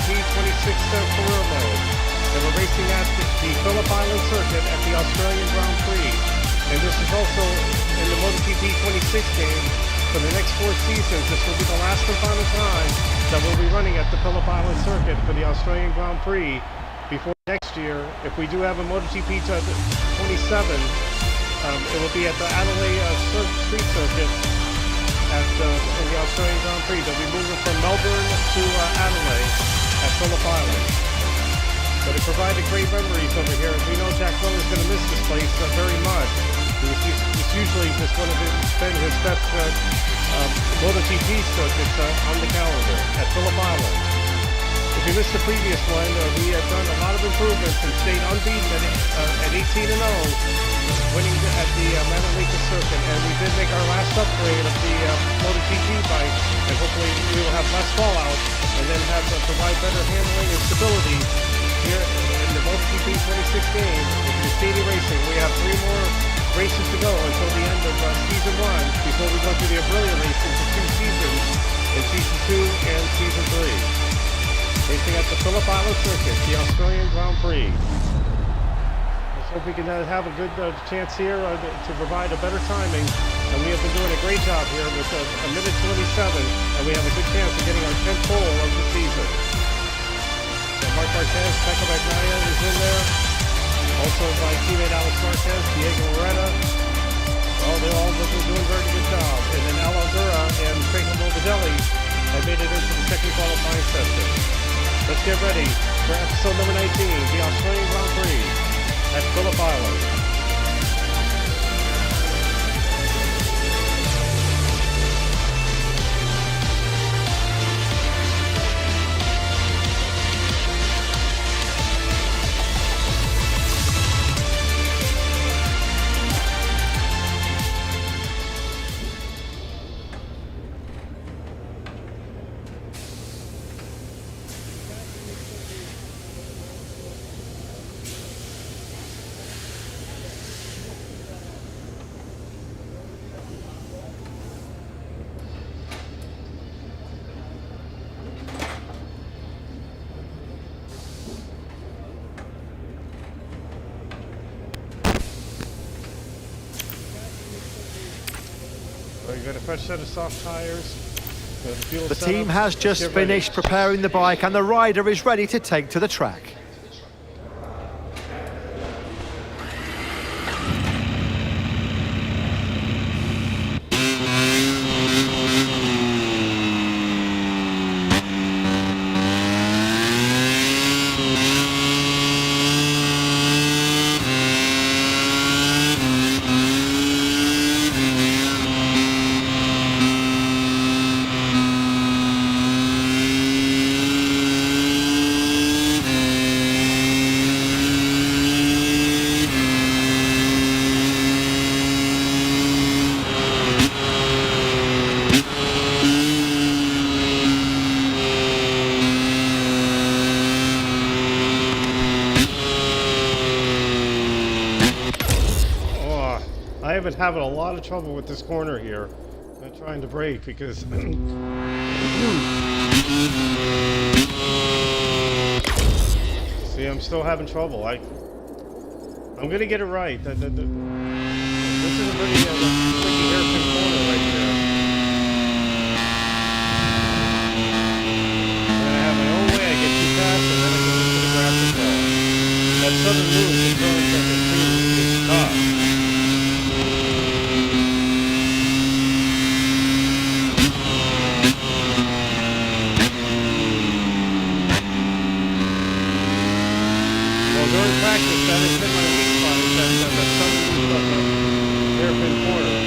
GP 26 career mode. And we're racing at the Phillip Island Circuit at the Australian Grand Prix. And this is also in the Moto GP 26 game for the next 4 seasons. This will be the last and final time that we'll be running at the Phillip Island Circuit for the Australian Grand Prix. Before next year, if we do have a Moto GP 27, it will be at the Adelaide Street Circuit in the Australian Grand Prix. They'll be moving from Melbourne to Adelaide at Phillip Island. But it provided great memories over here. We know Jack Miller's going to miss this place very much. It's usually just one of his best MotoGP circuits on the calendar at Phillip Island. If you missed the previous one, we have done a lot of improvements and stayed unbeaten at 18-0, winning at the Malaysian Circuit. And we did make our last upgrade of the MotoGP bike, and hopefully we will have less fallout and then provide better handling and stability here in the MotoGP 26 game with Gresini Racing. We have 3 more races to go until the end of season 1 before we go through the Aprilia racing for 2 seasons in season 2 and season 3. Racing at the Phillip Island Circuit, the Australian Grand Prix. Let's hope we can have a good chance here to provide a better timing. And we have been doing a great job here with a minute 27, and we have a good chance of getting our 10th pole of the season. Mark Marquez, Pecco Bagnaia is in there. Also by teammate Alex Marquez, Diego Loretta. Oh, they're all doing a very good job. And then Al Aldura and Franco Morbidelli have made it into the second qualifying session. Let's get ready for episode number 19, the Australian Grand Prix at Phillip Island. We've got a fresh set of soft tires. The team has just finished preparing the bike and the rider is ready to take to the track. I've been having a lot of trouble with this corner here. I'm trying to brake because see, I'm still having trouble. I'm gonna get it right. This is a pretty tricky hairpin corner right there. I'm gonna have my own way. I get too fast and then I go into the grass as well. That sudden move in turns like a two is tough. During practice, that has been my weak spot, is that sudden move of the hairpin corner.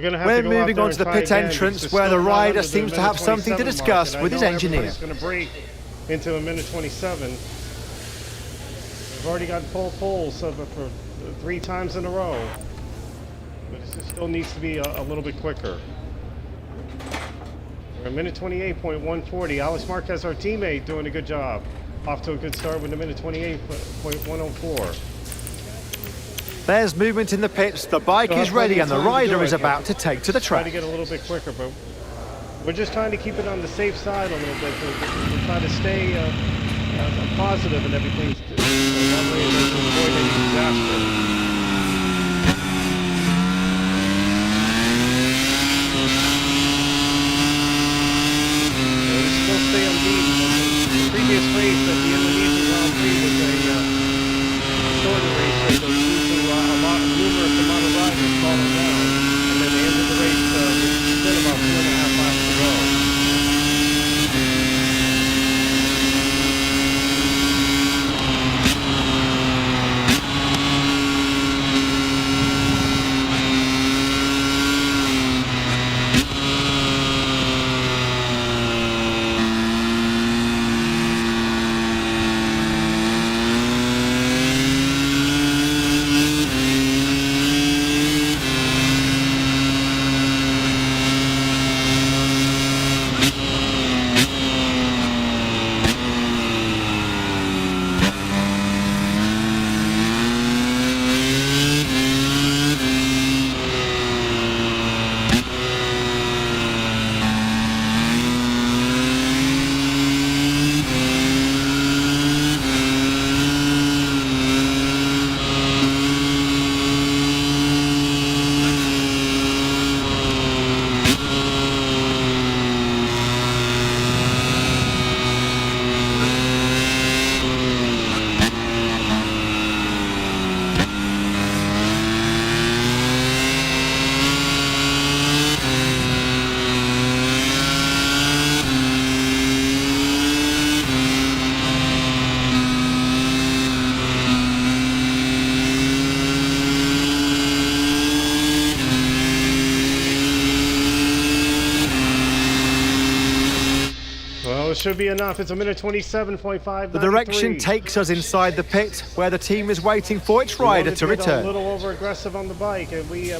going to have We're to go out moving there on and to the try pit again entrance because where it's the still not rider under the seems to minute have something to 27 discuss mark, with and his I know engineer. everybody's going to break into a minute 27. We've already got full poles for 3 times in a row, but it still needs to be a little bit quicker. We're a minute 28.140. Alex Marquez, our teammate, doing a good job. Off to a good start with a minute 28.104. There's movement in the pits, the bike is ready and the rider is about to take to the Try to track. get a little bit quicker, but we're just trying to keep it on the safe side a little bit. We're trying to stay positive and everything. So that way it doesn't avoid any disaster. We still stay unbeaten. The previous race at the Indonesia Grand Prix was a shorter race due to numerous amount of riders falling down, and then they ended the race with still about 2.5 laps to go. Well, it should be enough. It's a minute 27.5. The direction takes us inside the pit where the team is waiting for its rider to A return. little over aggressive on the bike, and we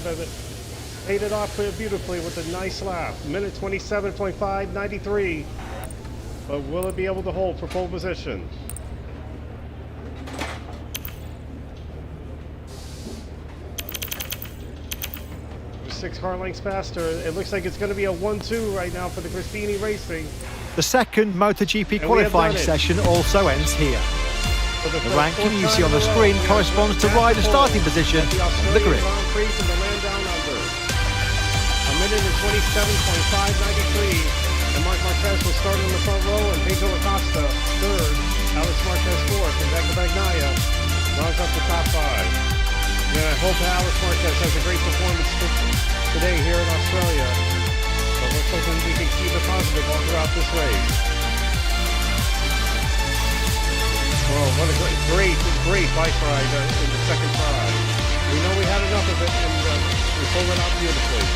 paid it off beautifully with a nice lap. Minute 27.5, 93. But will it be able to hold for pole position? We're 6 car lengths faster. It looks like it's going to be a 1-2 right now for the Gresini Racing. The second Moto GP qualifying session also ends here. The ranking you see on the screen corresponds to rider starting position on the grid. A minute and 27.593, and Marc Marquez will start in the front row, and Pedro Acosta third, Alex Marquez fourth, and Becca Bagnaia rounds up the top 5. And I hope Alex Marquez has a great performance today here in Australia. But let's hope we can keep it positive all throughout this race. Oh, what a great bike ride in the second try. We know we had enough of it, and we pulled it out beautifully.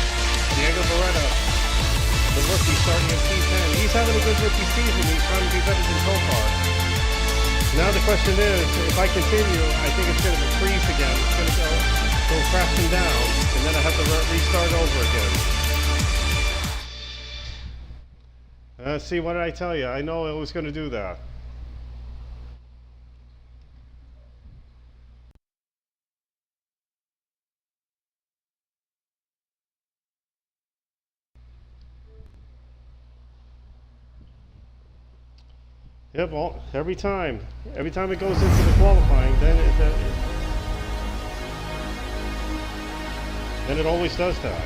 Diego Beretta, the rookie, starting in P10. He's having a good rookie season. He's trying to be better than Topar. Now the question is, if I continue, I think it's going to freeze again. It's going to go crashing down, and then I have to restart over again. See, what did I tell you? I know it was going to do that. Yep, well, every time it goes into the qualifying, then it always does that.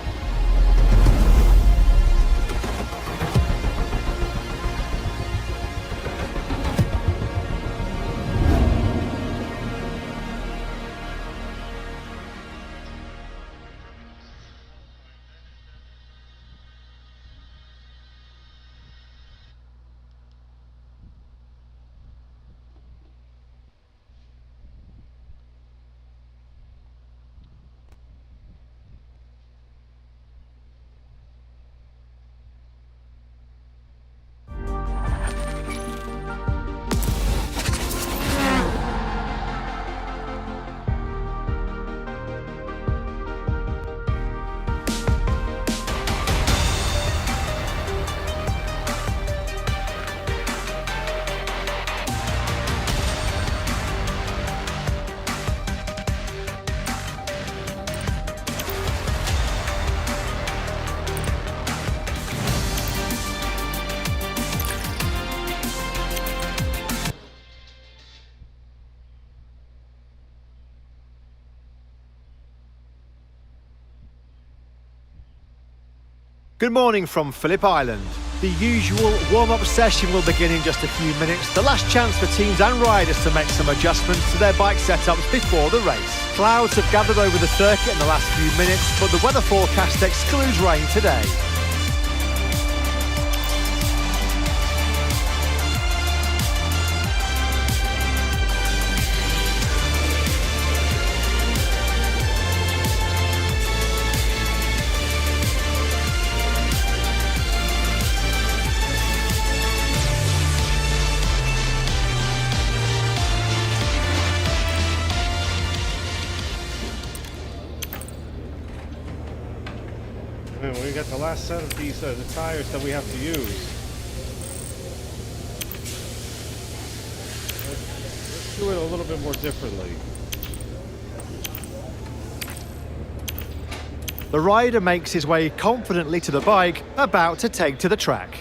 Good morning from Phillip Island. The usual warm-up session will begin in just a few minutes. The last chance for teams and riders to make some adjustments to their bike setups before the race. Clouds have gathered over the circuit in the last few minutes, but the weather forecast excludes rain today. We got the last set of these the tires that we have to use. Let's do it a little bit more differently. The rider makes his way confidently to the bike, about to take to the track.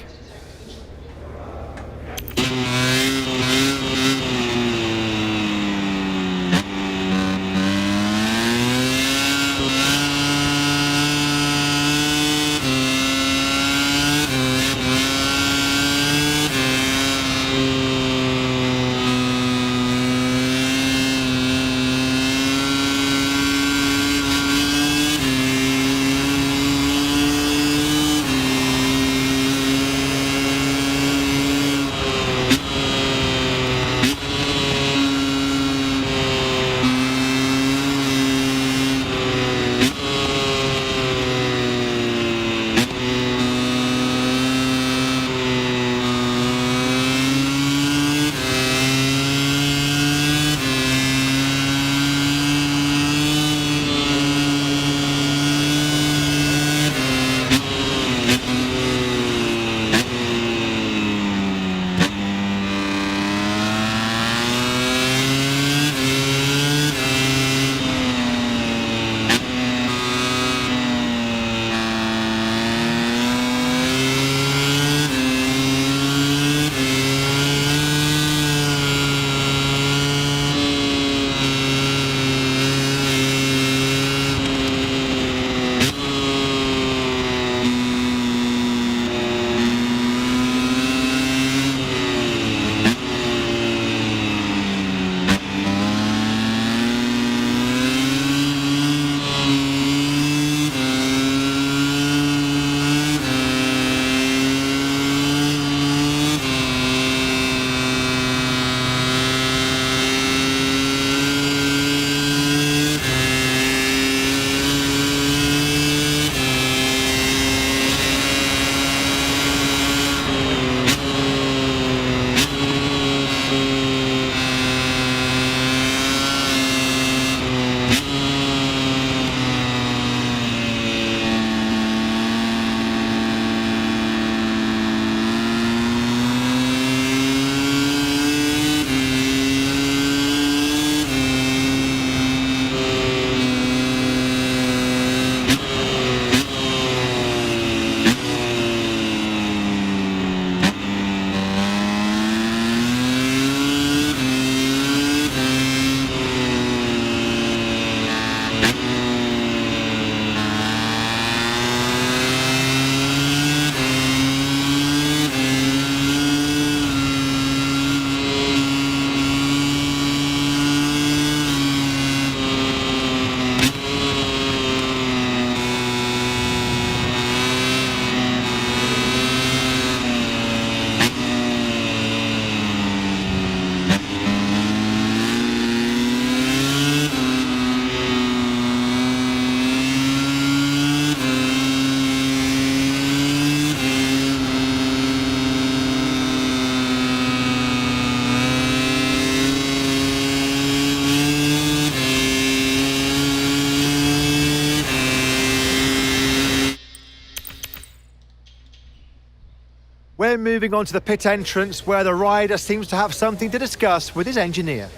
We're moving on to the pit entrance, where the rider seems to have something to discuss with his engineer.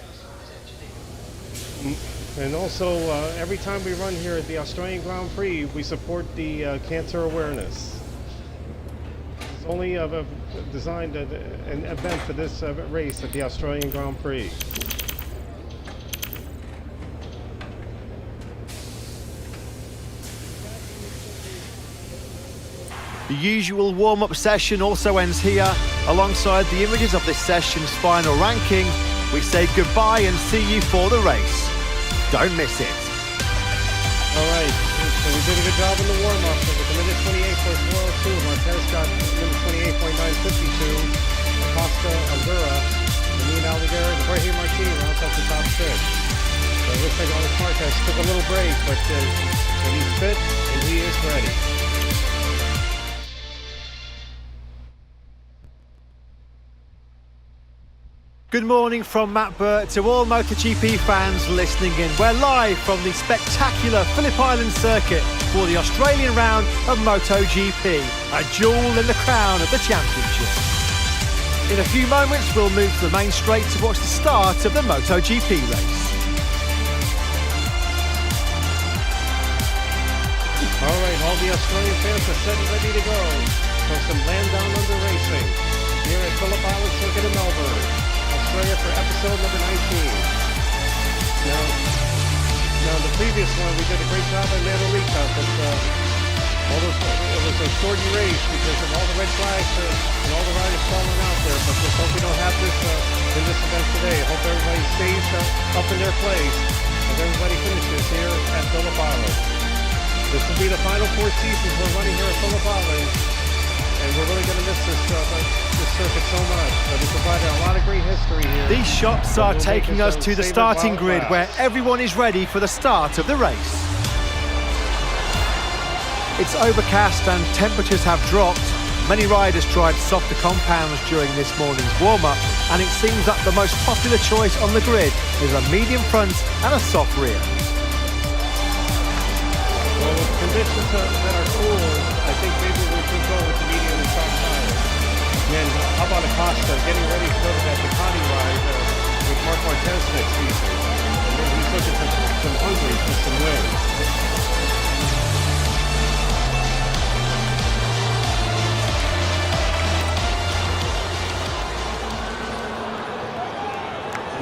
And also, every time we run here at the Australian Grand Prix, we support the cancer awareness. It's only designed an event for this race at the Australian Grand Prix. The usual warm-up session also ends here. Alongside the images of this session's final ranking, we say goodbye and see you for the race. Don't miss it. All right, so we did a good job in the warm-up. It was a minute 28.402. Marquez got minute 28.952. Acosta, Azura, Amin Aldeguer, and Jorge Martin rounds up the top six. So it looks like Alex Marquez took a little break, but he's fit and he is ready. Good morning from Matt Burt to all Moto GP fans listening in. We're live from the spectacular Philipp Island Circuit for the Australian round of Moto GP, a jewel in the crown of the championship. In a few moments, we'll move to the main straight to watch the start of the Moto GP race. All right, all the Australian fans are set and ready to go for some land down under racing here at Phillip Island Circuit in Melbourne, Australia, for episode number 19. Now the previous one we did a great job on Manolita, but it was a shortened race because of all the red flags and all the riders falling out there. But let's hope we don't have this in this event today. I hope everybody stays up in their place as everybody finishes here at Phillip Island. This will be the final 4 seasons we're running here at Phillip Island, and we're really going to miss this circuit so much. But it provided a lot of great history here. These shots are taking us to the starting grid where everyone is ready for the start of the race. It's overcast and temperatures have dropped. Many riders tried softer compounds during this morning's warm-up, and it seems that the most popular choice on the grid is a medium front and a soft rear. Well, with conditions that are cool, I think maybe we could go with the medium and soft tires. And how about Acosta getting ready to go to that Ducati ride with Marc Marquez next season? And then he's looking for some hungry for some wins.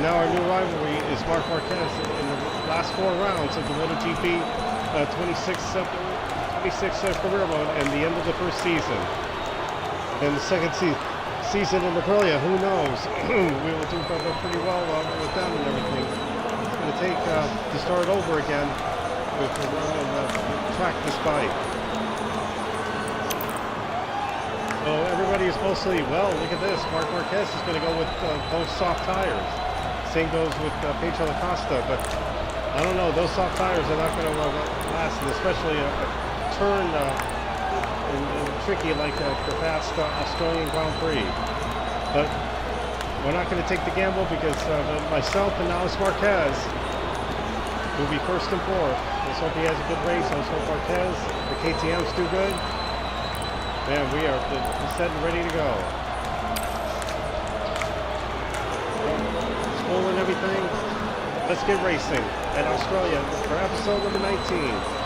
Now our new rivalry is Marc Marquez in the last 4 rounds of the Moto GP 26 career mode and the end of the first season. And the second season in Aprilia, who knows? We will do pretty well with them and everything. It's going to take to start over again with track this bike. So everybody is mostly, well, look at this. Marc Marquez is going to go with those soft tires. Same goes with Pedro Acosta, but I don't know, those soft tires are not going to last, and especially a turn and tricky like the past Australian Grand Prix. But we're not going to take the gamble because myself and Alex Marquez will be first and fourth. Let's hope he has a good race. Let's hope Marquez, the KTMs do good. Man, we are set and ready to go. School and everything. Let's get racing at Australia for episode number 19.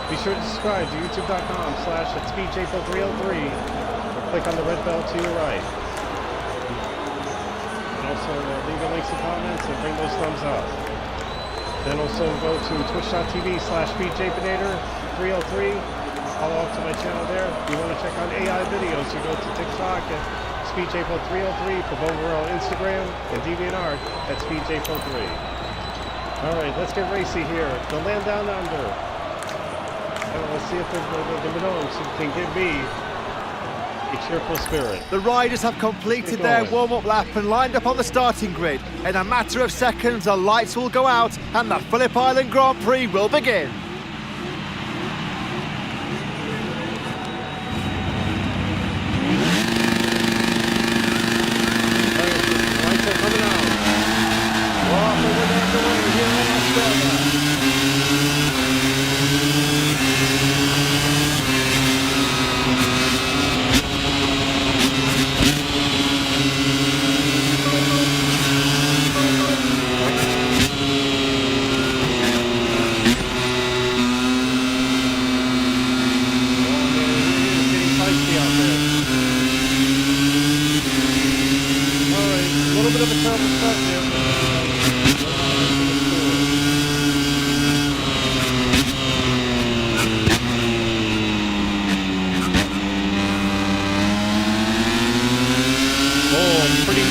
Be sure to subscribe to youtube.com/@speedjpo303 or click on the red bell to your right. And also leave your links and comments and bring those thumbs up. Then also go to twitch.tv/speedjponator303. Follow up to my channel there. If you want to check out AI videos, you go to TikTok at SpeedJpo303, Provo World Instagram, and DeviantArt at SpeedJpo3. All right, let's get racy here. The land down under. Let's see if the Minogues can give me a cheerful spirit. The riders have completed their warm-up lap and lined up on the starting grid. In a matter of seconds, the lights will go out and the Phillip Island Grand Prix will begin.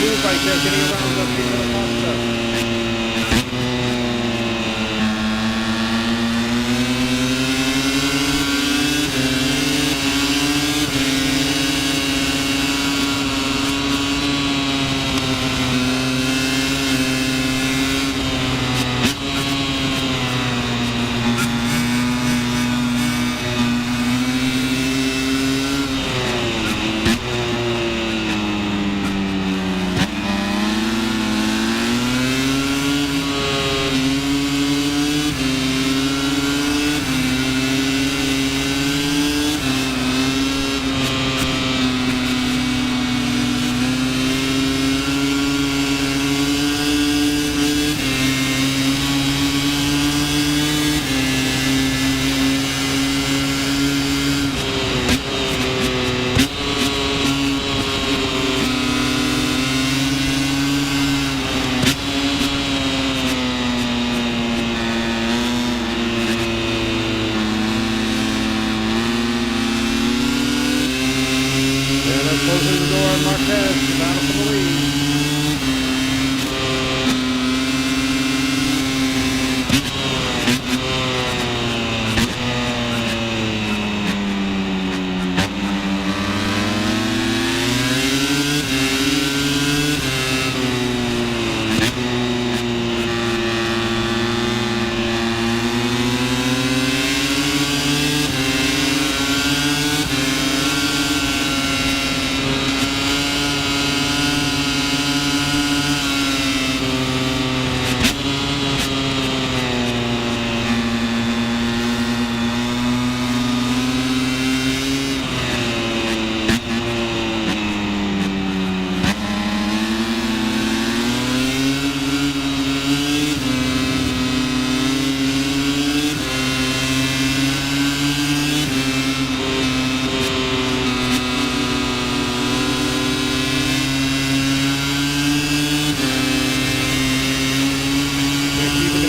move right there, getting around the monster. Closing the door on Marquez, the battle for the lead.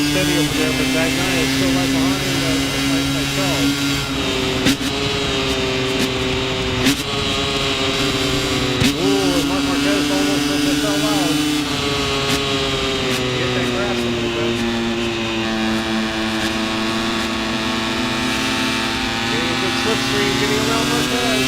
Steady over there, but that guy is still right behind myself. Ooh, Mark Marquez almost fell out. Get that grass a little bit. Getting a good slipstream, getting around Marquez.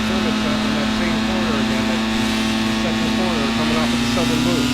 track limits on that same corner again, that second corner coming off of the southern loop.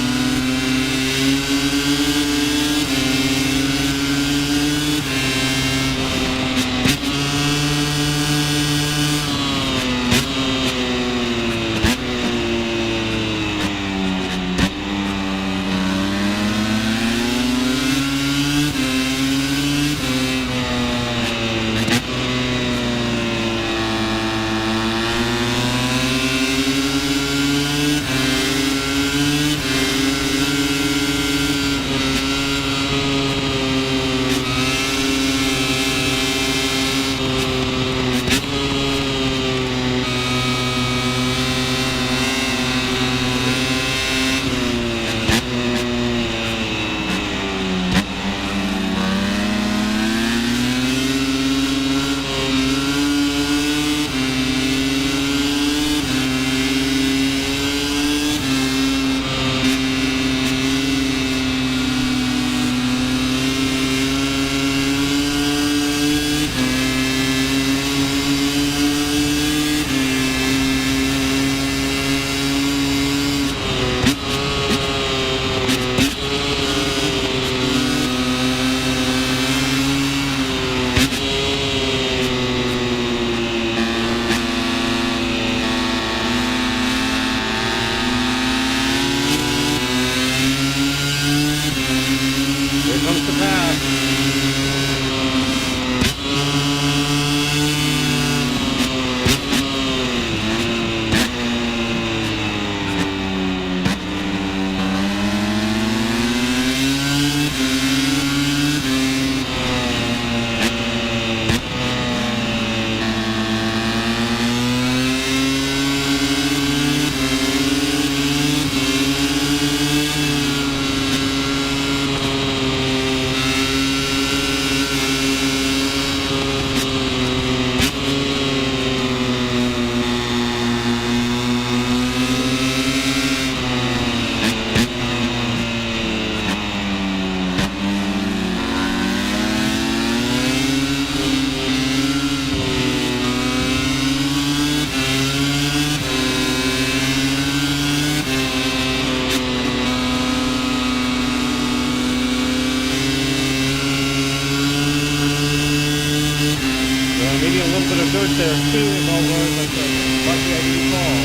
There too, if all was like a lucky I didn't fall.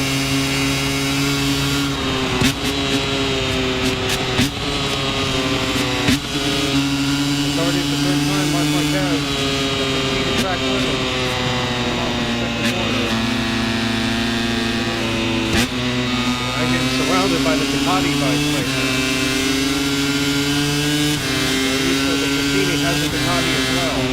It's already the third time Mark Marquez has exceeded track limits off the second corner. I'm getting surrounded by the Ducati bikes right now. At least the Gresini has a Ducati as well.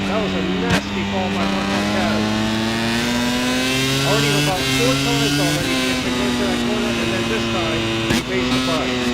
That was a nasty fall by Mark Marquez. Already about 4 times already he has been going to that corner, and then this time he pays the price.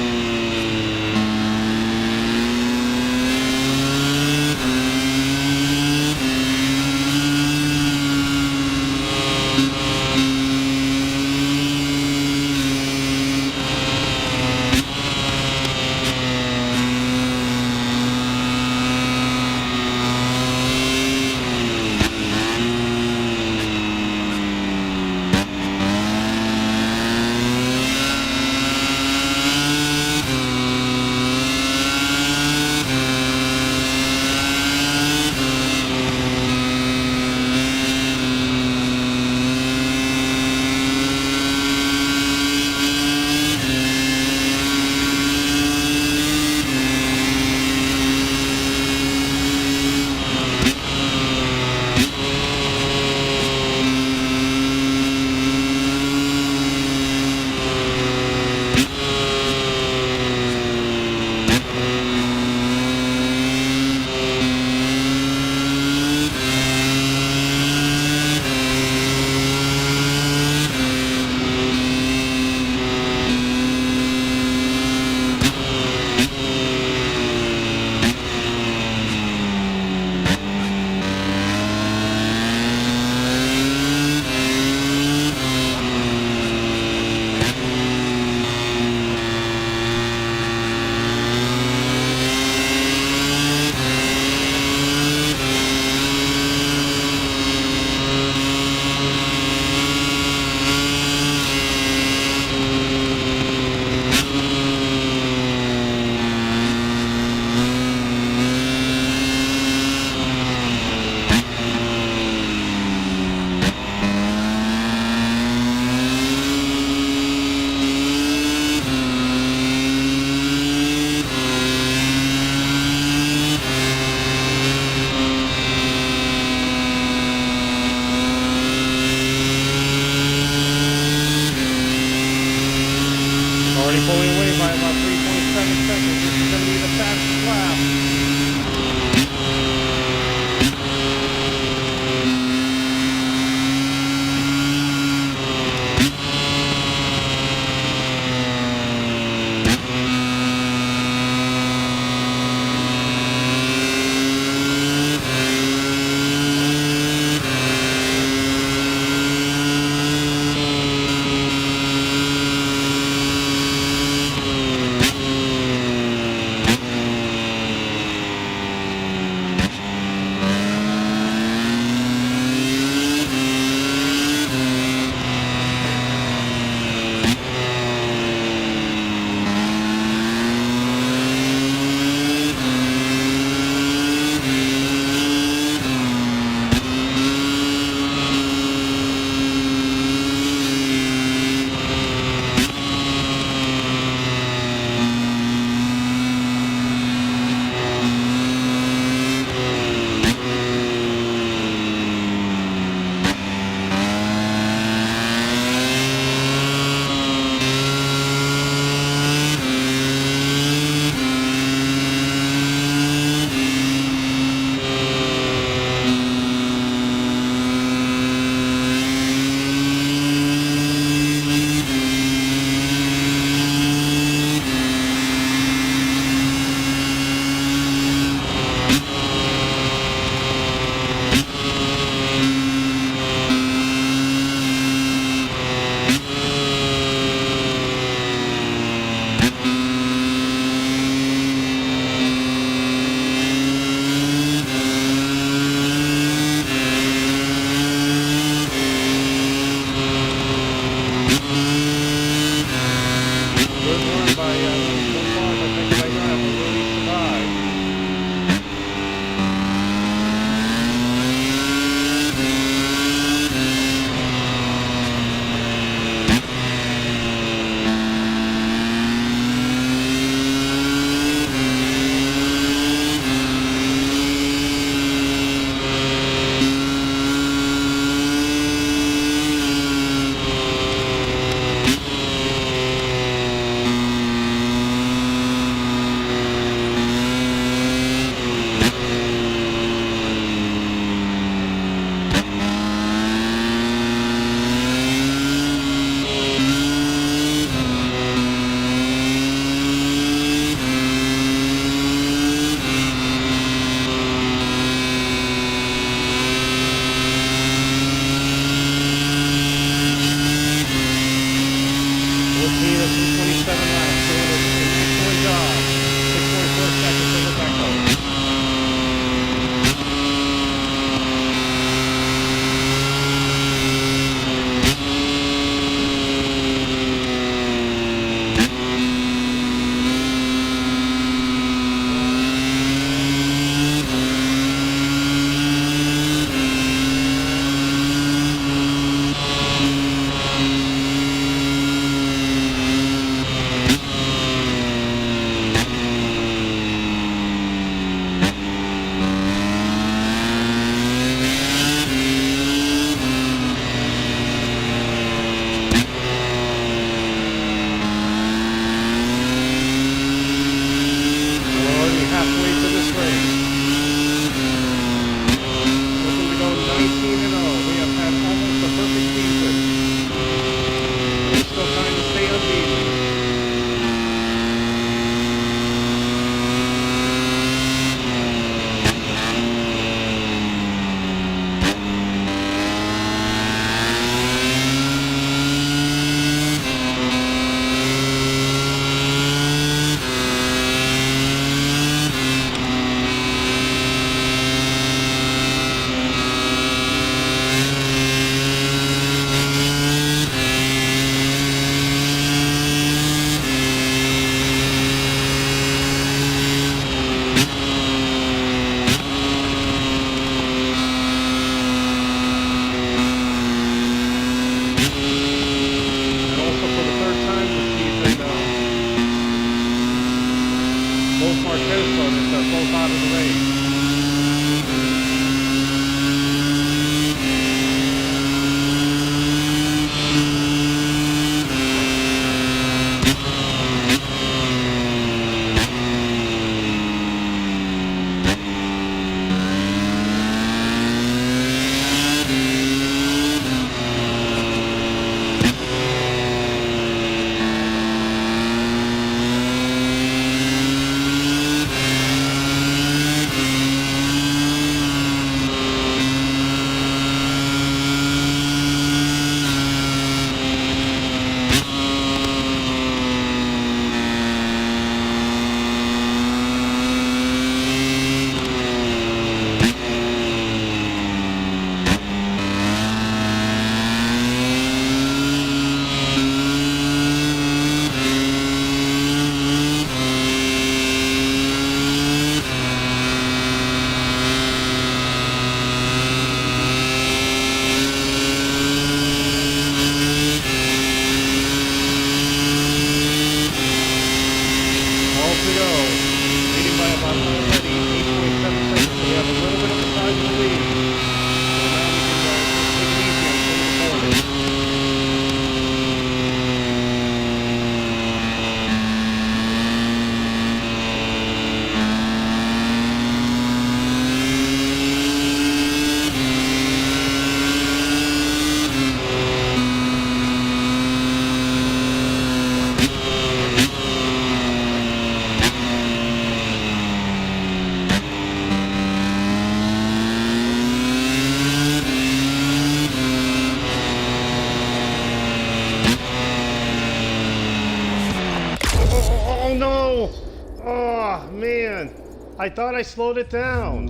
I thought I slowed it down.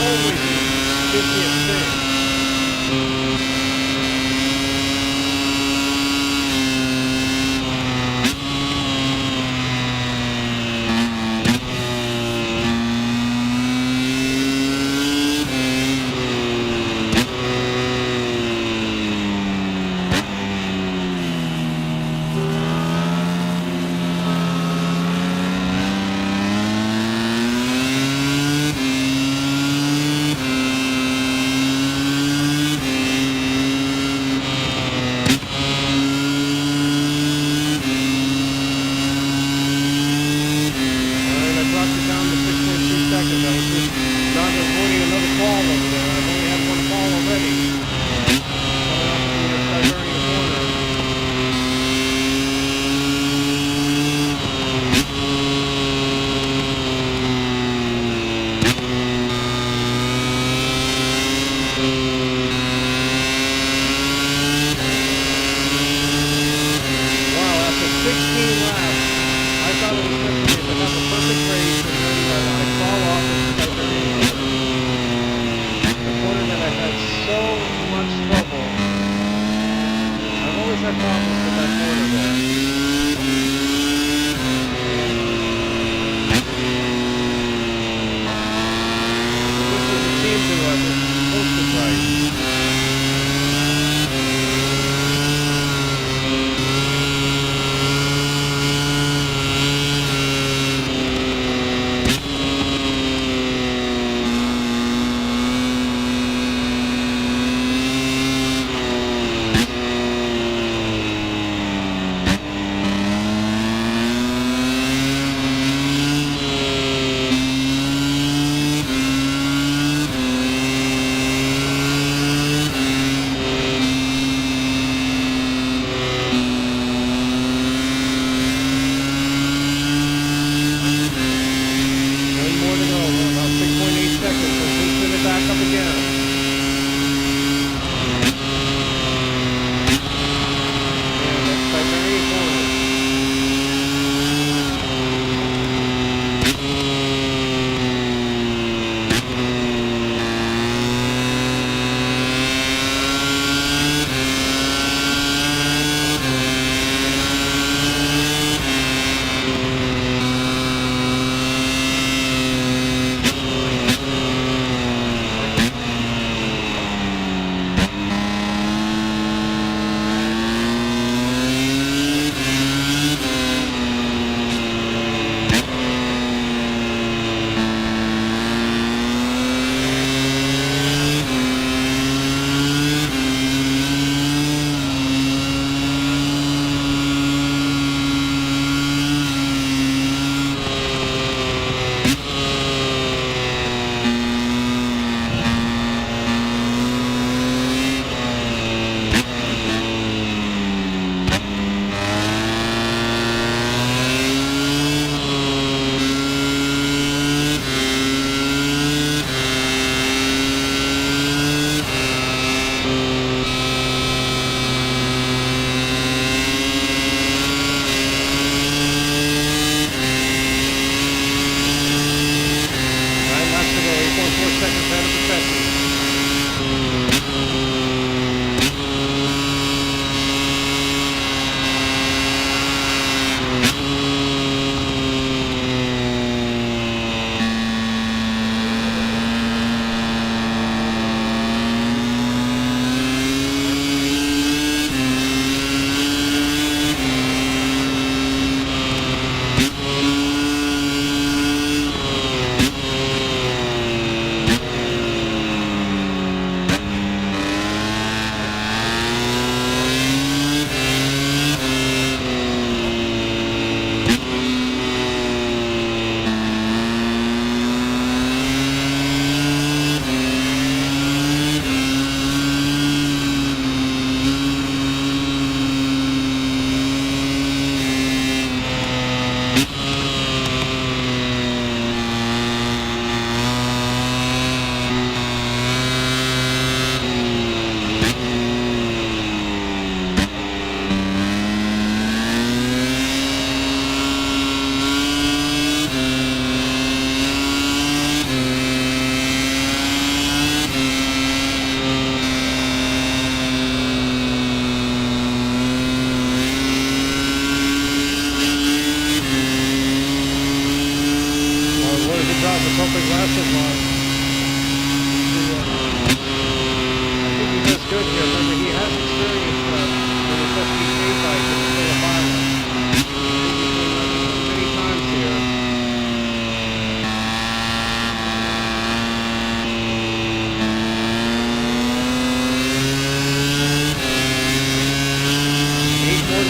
Always 50th thing.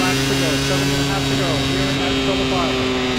laps to go, 7.5 to go here at Phillip Island.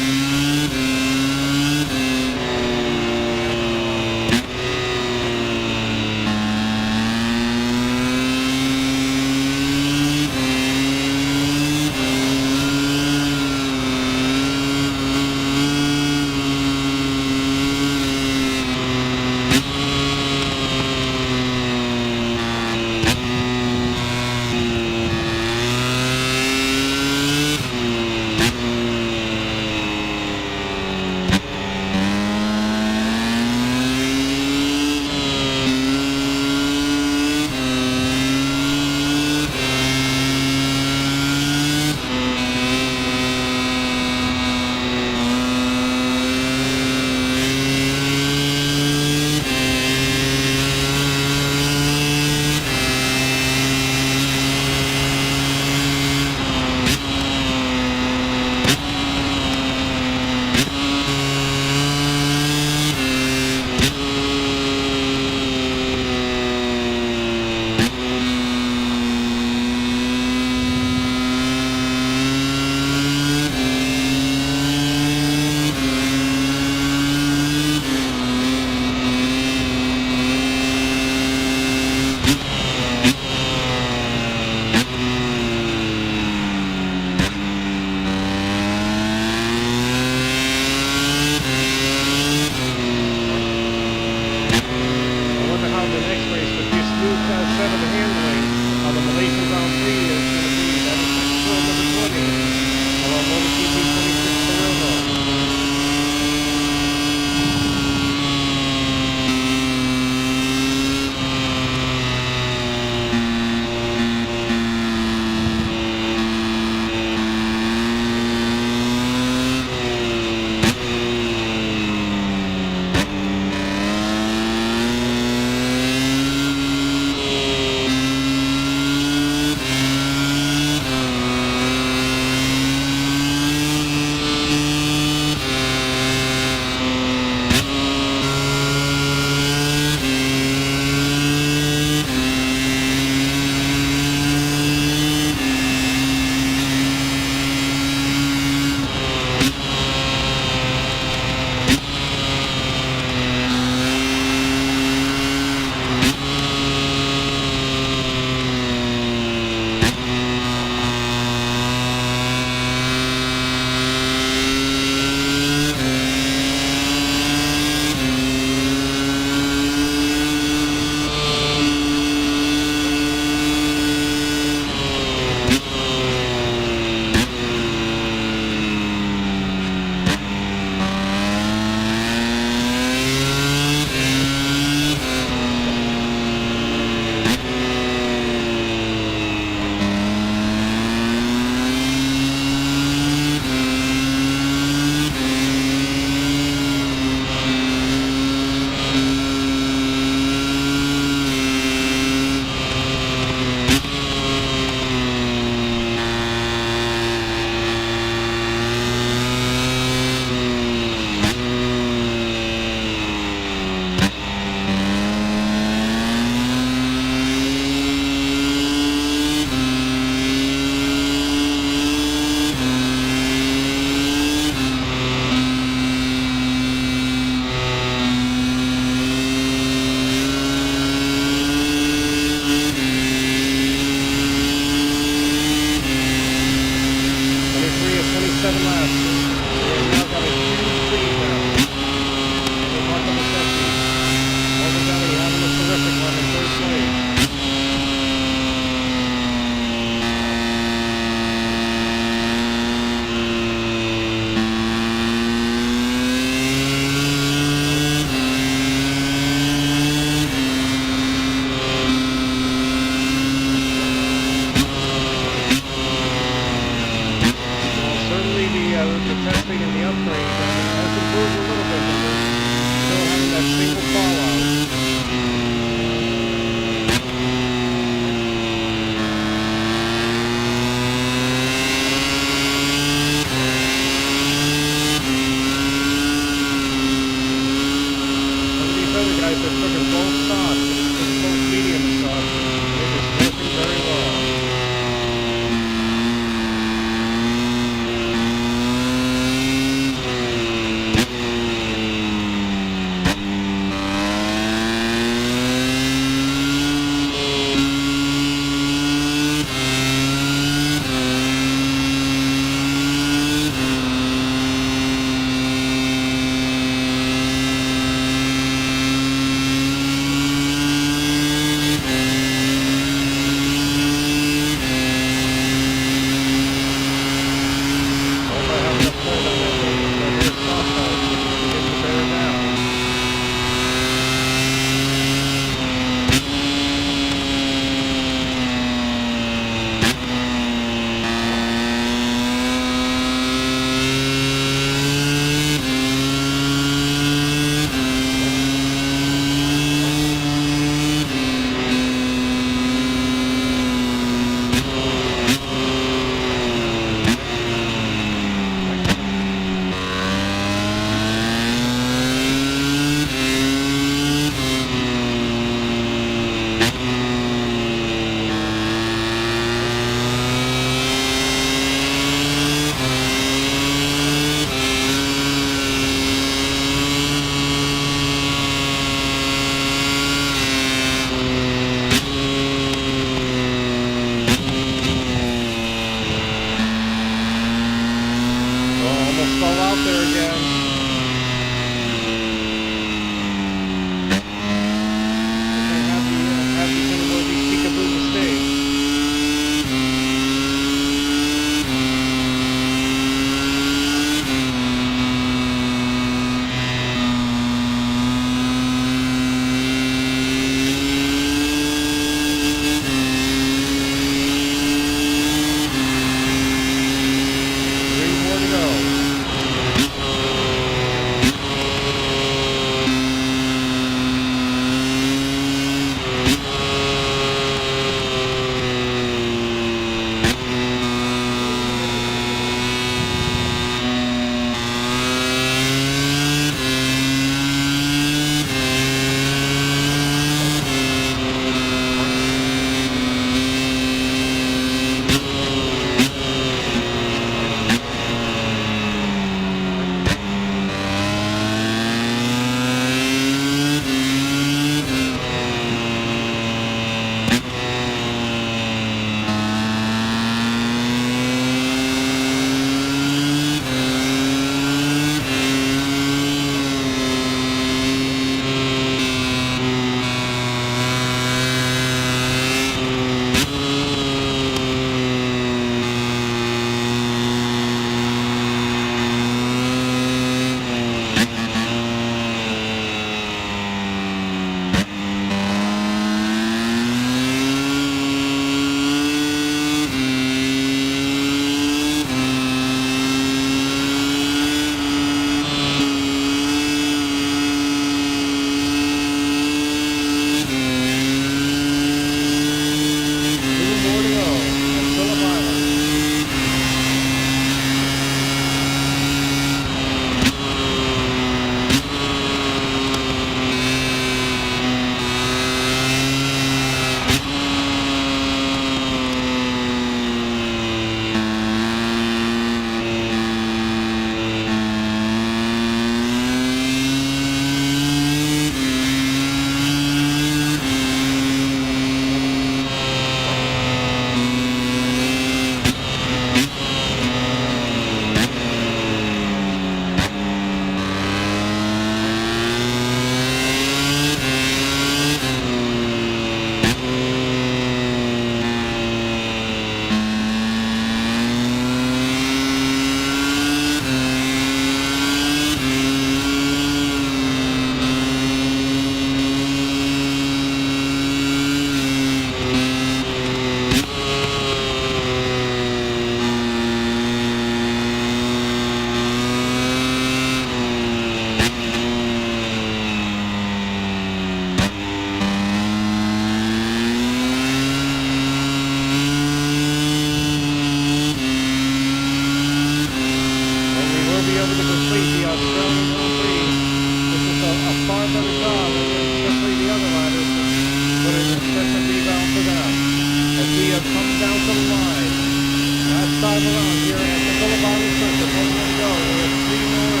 3 more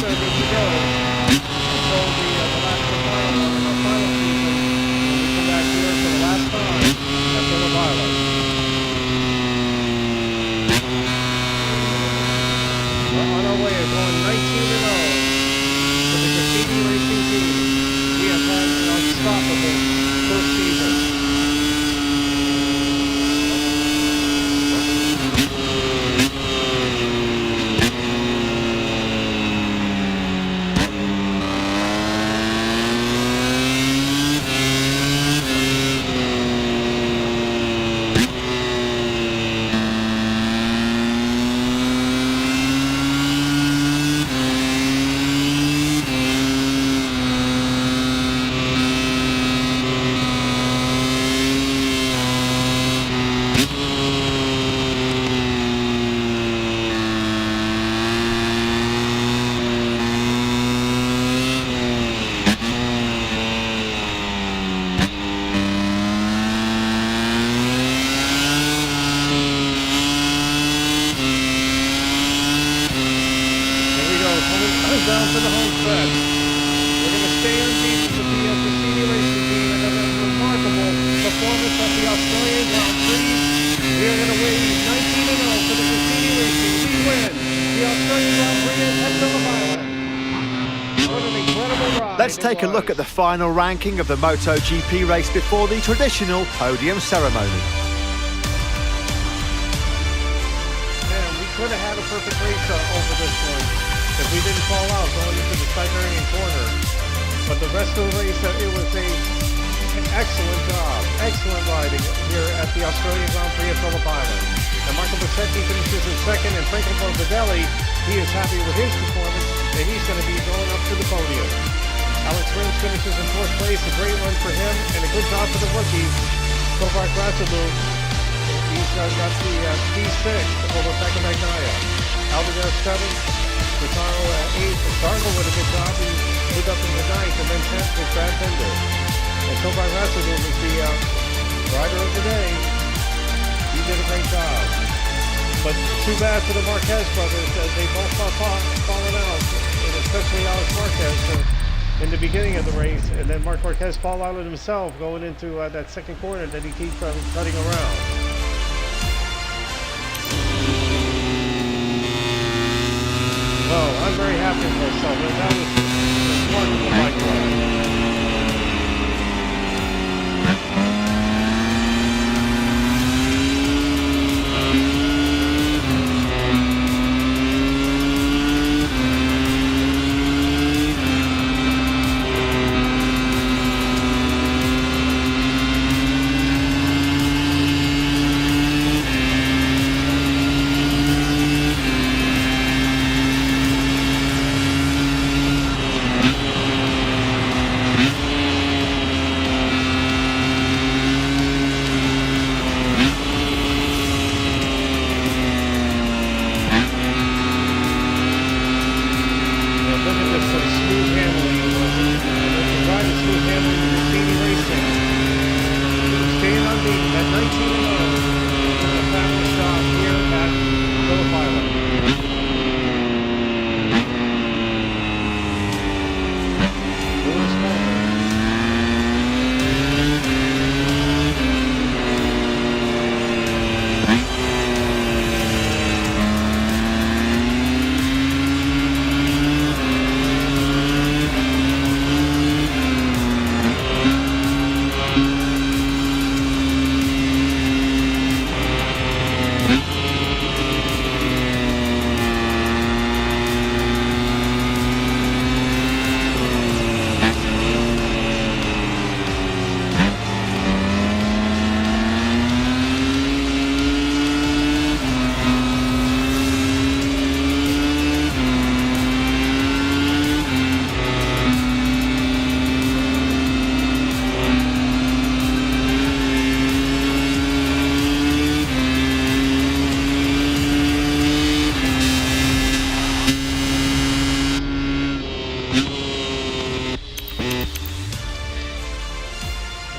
pieces to go until the last and final one in our final season when we come back here for the last time at Phillip Island. We're on our way of going 19-0 for the Gresini racing team. We have had an unstoppable first season. Down to the home stretch. We're going to stay unbeaten to be a Gresini racing team and have a remarkable performance at the Australian Grand Prix. We are going to win 19-0 for the Gresini racing. We win the Australian Grand Prix at Phillip Island. What an incredible ride. Let's take a look at the final ranking of the Moto GP race before the traditional podium ceremony. Man, we could have had a perfect race over this one if we didn't fall out going into the Siberian corner. But the rest of the race, it was an excellent job, excellent riding here at the Australian Grand Prix at Phillip Island. And Marco Bassetti finishes in second, and Franco Morbidelli, he is happy with his performance, and he's going to be going up to the podium. Alex Rins finishes in fourth place, a great run for him, and a good job for the rookie, Kovar Grasulu. He's got the P6 over Pekka Magnaya. Aldegar 7th. Taro at 8th, Dargo with a good job, he moved up into 9th, and then 10th was Brad Bender. And Tobar Rasadou was the rider of the day. He did a great job. But too bad for the Marquez brothers, they both fallen out, and especially Alex Marquez in the beginning of the race, and then Marc Marquez fall out of himself going into that second corner that he keeps cutting around. Well, I'm very happy with myself, and that was a wonderful bike ride.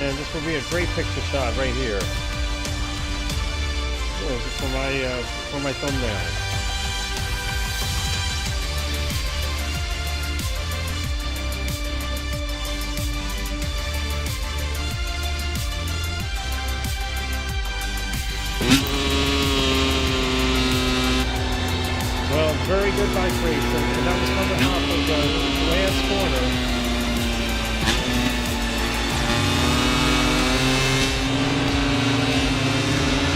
And this will be a great picture shot right here for my thumbnail. race, and that was coming off of the last corner.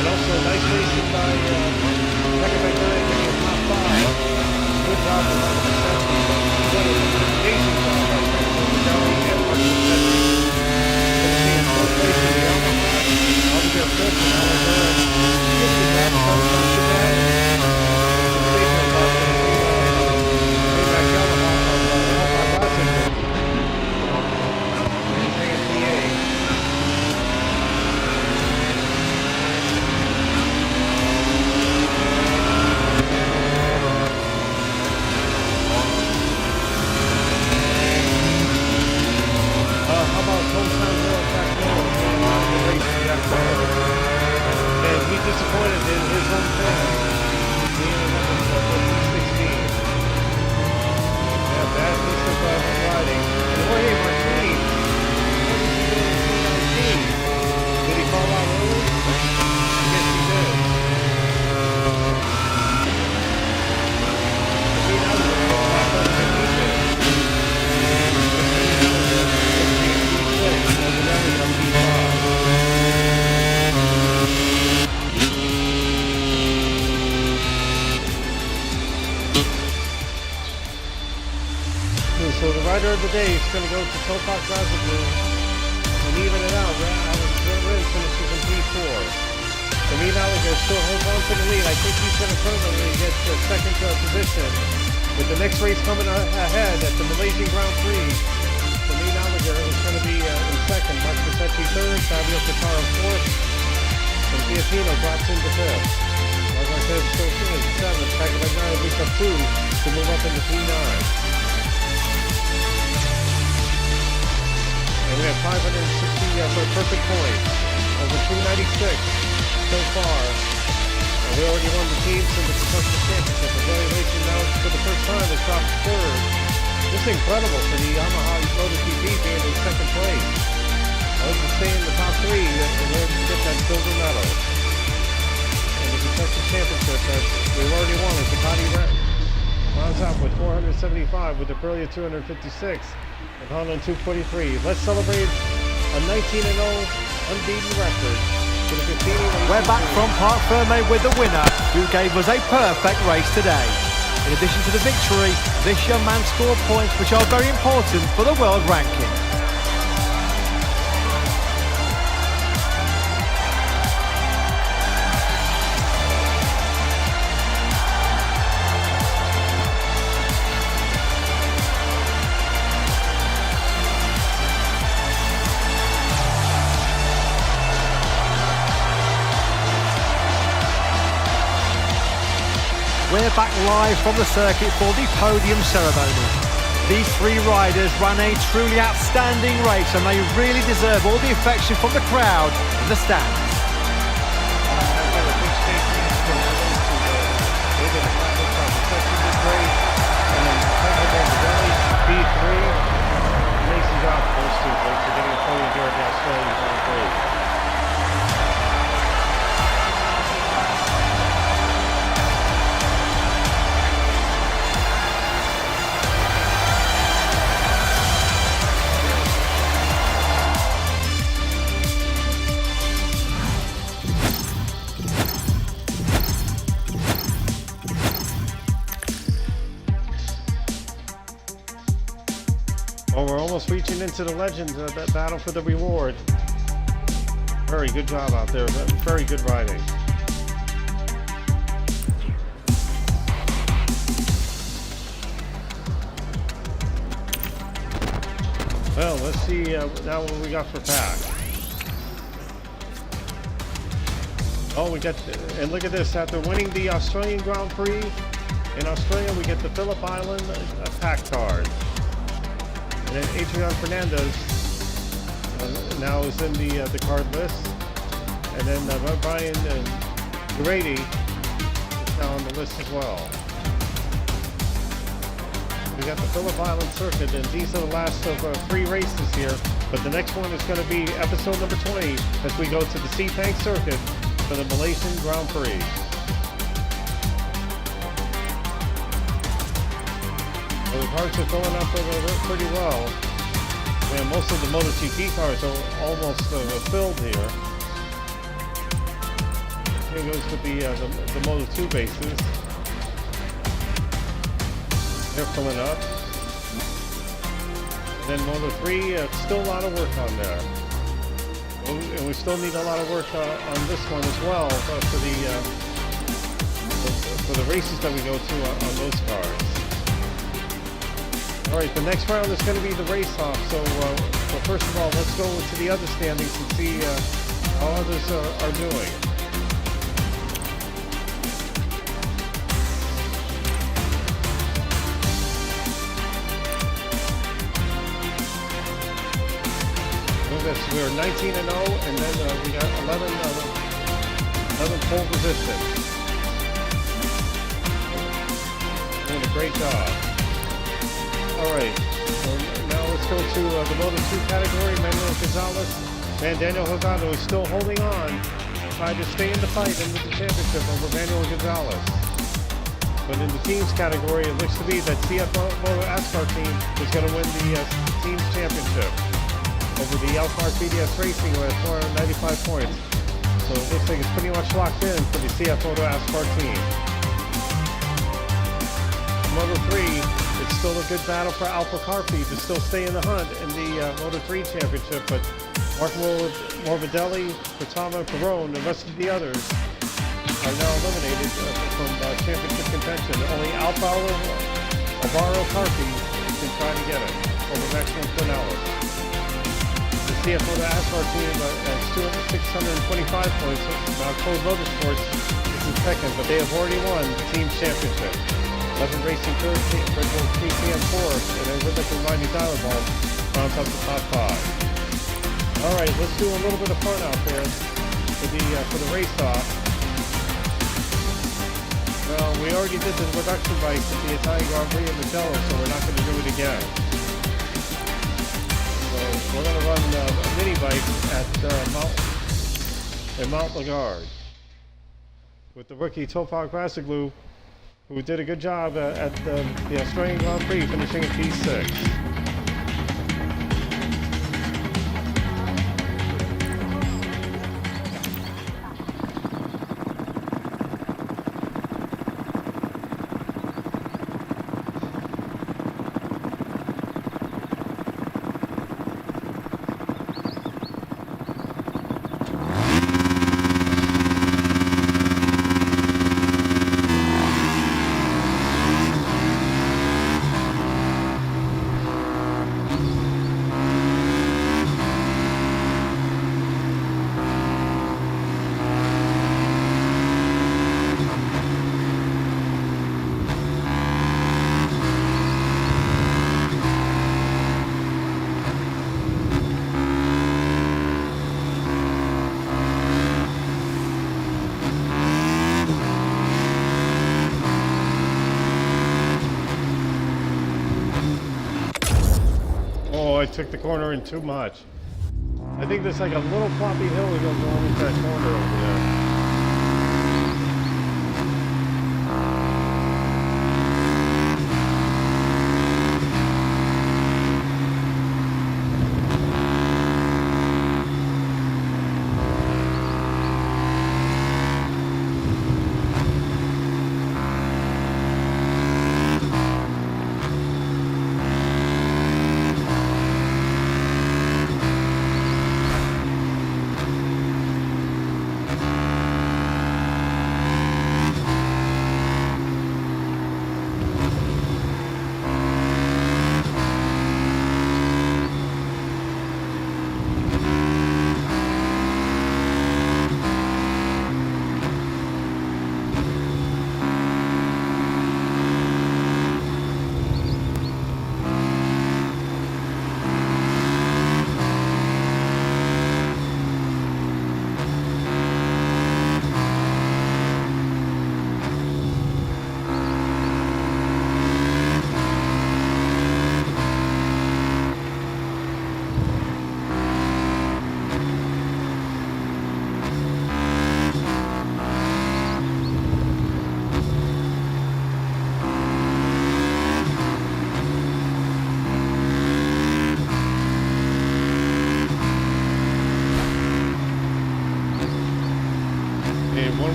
And also nice racing by Second by 9 getting a top 5. Good job of Mark Massetti. What an amazing job by Franco Magelli and Mark Massetti. Going to see in fourth place in the Yamaha. I'll be there fifth, and Alan Burr. Good to that, so not too bad. Sensational job for the Mac Yamaha of Alpha Washington. Anything in PA. And he disappointed in his own fans. He ended up in 16. Yeah, bad piece of riding. And Jorge Martin, what was he doing in 2019? Did he fall out early? I guess he did. I mean, I was going to get back better than he did. So the rider of the day is going to go to Topak Razablu and even it out. Alex Rins finishes in P4. Samin Alligator still holds on to the lead. I think he's going to permanently get the second position. With the next race coming ahead at the Malaysian Grand Prix, Samin Alligator is going to be in second. Mark Massetti third, Fabio Cataro fourth, and Fiatino drops into fifth. As I said, still in seventh. Second by 9, we have 2 to move up into P9. And we have 560 for a perfect point. Over 296 so far. And we already won the teams in the Constructors' Championship. The Billy Racing now, for the first time, has dropped third. This is incredible for the Yamaha Moto GP being in second place. I hope to stay in the top 3 in order to get that silver medal. And the Constructors' Championship that we've already won is Ducati rounds out with 475 with Aprilia 256. And Honda 243. Let's celebrate a 19-0 unbeaten record for the Gresini. We're back from Parc Ferme with the winner, who gave us a perfect race today. In addition to the victory, this young man scored points which are very important for the world ranking. We're back live from the circuit for the podium ceremony. These 3 riders ran a truly outstanding race and they really deserve all the affection from the crowd in the stands. P3, amazing job for those 2 folks for getting a podium here at the Australian Grand Prix. Well, we're almost reaching into the legends of that battle for the reward. Very good job out there. Very good riding. Well, let's see now what we got for pack. Oh, we got, and look at this. After winning the Australian Grand Prix in Australia, we get the Phillip Island pack card. And then Adrian Fernandez now is in the card list. And then Brian Grady is now on the list as well. We got the Philipp Island Circuit, and these are the last of 3 races here. But the next one is going to be episode number 20 as we go to the Sepang Circuit for the Malaysian Grand Prix. cars are filling up pretty well. And most of the Moto GP cars are almost filled here. Here goes with the Moto 2 bases. They're filling up. And then Moto 3, still a lot of work on there. And we still need a lot of work on this one as well for the races that we go to on those cars. All right, the next round is going to be the race-off. So first of all, let's go to the other standings and see how others are doing. We're 19-0, and then we got 11 pole positions. Doing a great job. All right, so now let's go to the Moto 2 category. Manuel Gonzalez and Daniel Hogado is still holding on, trying to stay in the fight into the championship over Manuel Gonzalez. But in the teams category, it looks to be that CF Moto Asphalt team is going to win the teams championship over the Alphard BDS Racing with 495 points. So it looks like it's pretty much locked in for the CF Moto Asphalt team. Moto 3, it's still a good battle for Alpha Carpi to still stay in the hunt in the Moto 3 championship, but Marco Morbidelli, Patama, Perron, the rest of the others are now eliminated from championship contention. Only Alvaro Carpi can try to get it over Maximum Quinellas. The CF Moto Asphalt team has 625 points. Now Code Motorsports is in second, but they have already won the team championship. 11 Racing third, Red Bull KTM fourth, and then Red Bull Mighty Diamond rounds up the top 5. All right, let's do a little bit of fun out there for the race-off. Well, we already did the production bikes at the Italian Grand Prix in Mugello, so we're not going to do it again. We're going to run mini bikes at Mount Lagarde with the rookie Topal Grassaglu, who did a good job at the Australian Grand Prix, finishing in P6. I took the corner in too much. I think there's like a little floppy hill that goes along with that corner over there.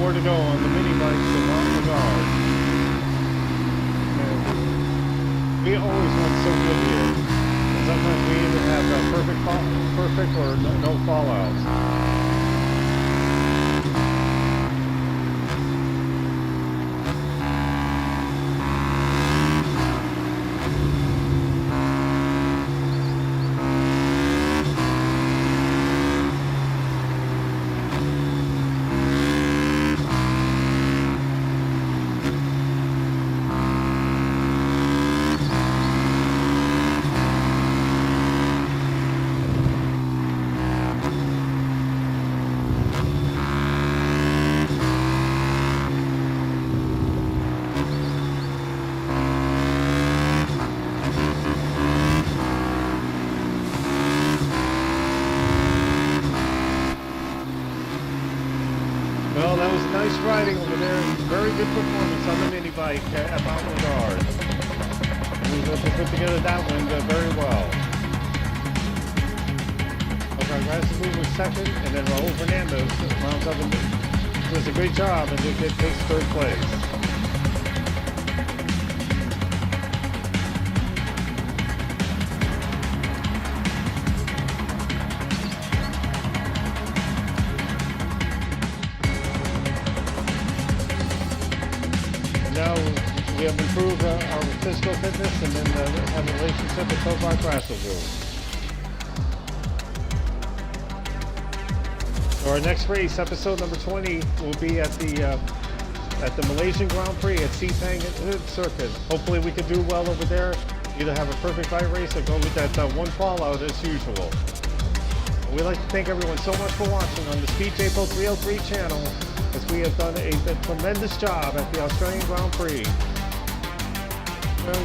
more to go on the mini bikes in Mount Regard. And we always went so good here. And sometimes we even have perfect or no fallouts. Well, that was nice riding over there. Very good performance on the mini bike at Mount Regard. We were able to put together that one very well. Okay, Gresini was second, and then Raul Fernandez rounds up and does a great job and takes third place. Now we have improved our physical fitness and then have a relationship with both our passengers. So our next race, episode number 20, will be at the Malaysian Grand Prix at Sepang Circuit. Hopefully we can do well over there, either have a perfect bike race or go with that one fallout as usual. We'd like to thank everyone so much for watching on the Speed J-Po 303 channel, as we have done a tremendous job at the Australian Grand Prix.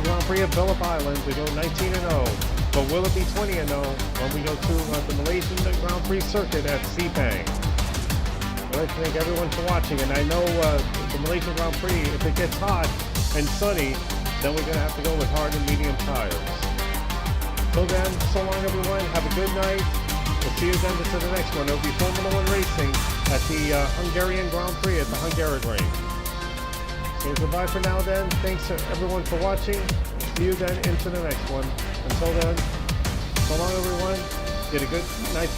Grand Prix at Phillip Island, we go 19-0. But will it be 20-0 when we go to the Malaysian Grand Prix circuit at Sepang? I'd like to thank everyone for watching, and I know the Malaysian Grand Prix, if it gets hot and sunny, then we're going to have to go with hard and medium tires. Till then, so long everyone, have a good night. We'll see you then to the next one. It'll be Formula 1 racing at the Hungarian Grand Prix at the Hungaroring. So goodbye for now then. Thanks to everyone for watching. See you then into the next one. Until then, so long everyone. Get a good night.